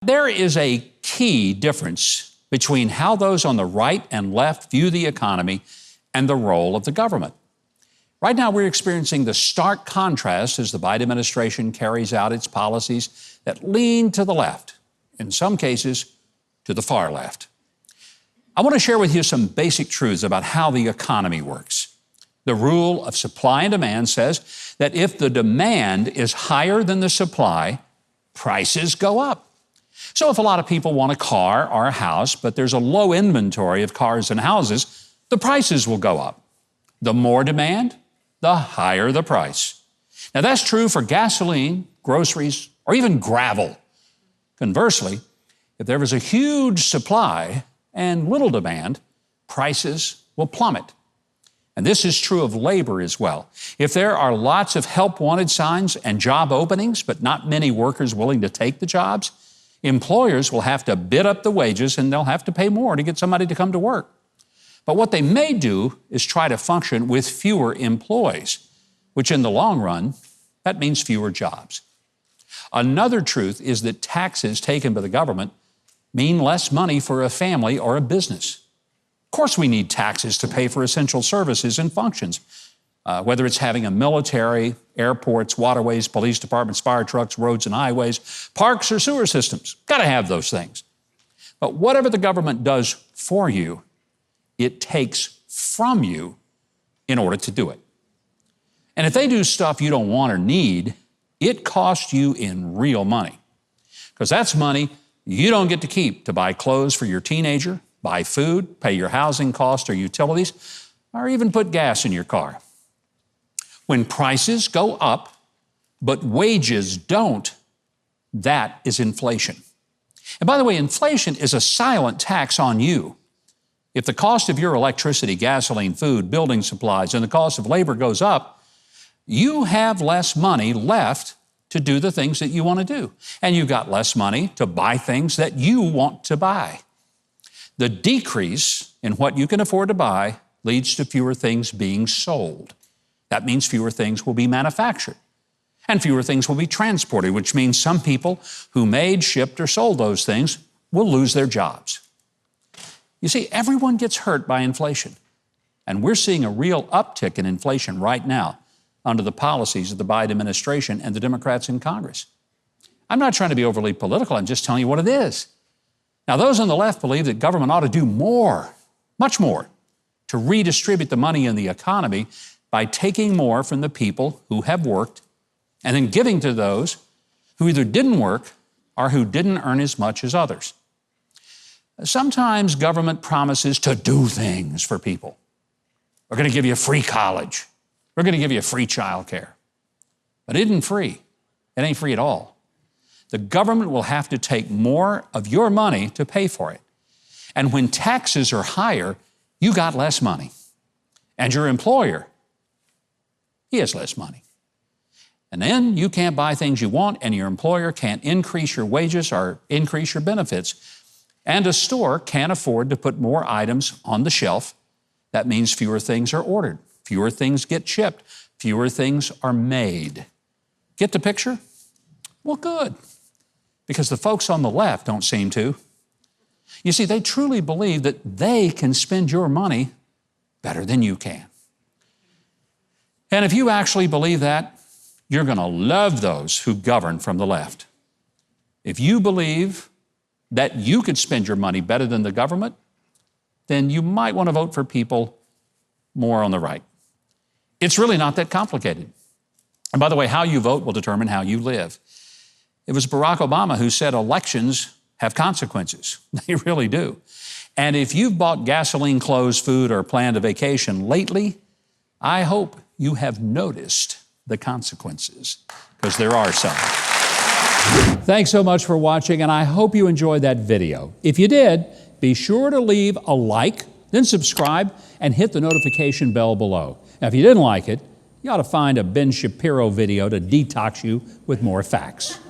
There is a key difference between how those on the right and left view the economy and the role of the government. Right now, we're experiencing the stark contrast as the Biden administration carries out its policies that lean to the left, in some cases, to the far left. I want to share with you some basic truths about how the economy works. The rule of supply and demand says that if the demand is higher than the supply, prices go up. So if a lot of people want a car or a house, but there's a low inventory of cars and houses, the prices will go up. The more demand, the higher the price. Now that's true for gasoline, groceries, or even gravel. Conversely, if there was a huge supply and little demand, prices will plummet. And this is true of labor as well. If there are lots of help wanted signs and job openings, but not many workers willing to take the jobs, employers will have to bid up the wages and they'll have to pay more to get somebody to come to work. But what they may do is try to function with fewer employees, which in the long run, that means fewer jobs. Another truth is that taxes taken by the government mean less money for a family or a business. Of course, we need taxes to pay for essential services and functions, whether it's having a military, airports, waterways, police departments, fire trucks, roads and highways, parks or sewer systems. Got to have those things. But whatever the government does for you, it takes from you in order to do it. And if they do stuff you don't want or need, it costs you in real money. Because that's money you don't get to keep to buy clothes for your teenager, buy food, pay your housing costs or utilities, or even put gas in your car. When prices go up, but wages don't, that is inflation. And by the way, inflation is a silent tax on you. If the cost of your electricity, gasoline, food, building supplies, and the cost of labor goes up, you have less money left to do the things that you want to do. And you've got less money to buy things that you want to buy. The decrease in what you can afford to buy leads to fewer things being sold. That means fewer things will be manufactured. And fewer things will be transported, which means some people who made, shipped, or sold those things will lose their jobs. You see, everyone gets hurt by inflation. And we're seeing a real uptick in inflation right now under the policies of the Biden administration and the Democrats in Congress. I'm not trying to be overly political, I'm just telling you what it is. Now, those on the left believe that government ought to do more, much more, to redistribute the money in the economy by taking more from the people who have worked and then giving to those who either didn't work or who didn't earn as much as others. Sometimes government promises to do things for people. We're going to give you free college. We're going to give you free child care. But it isn't free. It ain't free at all. The government will have to take more of your money to pay for it. And when taxes are higher, you got less money. And your employer, he has less money. And then you can't buy things you want, and your employer can't increase your wages or increase your benefits. And a store can't afford to put more items on the shelf. That means fewer things are ordered, fewer things get shipped, fewer things are made. Get the picture? Well, good, because the folks on the left don't seem to. You see, they truly believe that they can spend your money better than you can. And if you actually believe that, you're going to love those who govern from the left. If you believe that you could spend your money better than the government, then you might want to vote for people more on the right. It's really not that complicated. And by the way, how you vote will determine how you live. It was Barack Obama who said elections have consequences. They really do. And if you've bought gasoline, clothes, food, or planned a vacation lately, I hope you have noticed the consequences, because there are some. Thanks so much for watching, and I hope you enjoyed that video. If you did, be sure to leave a like, then subscribe, and hit the notification bell below. Now, if you didn't like it, you ought to find a Ben Shapiro video to detox you with more facts.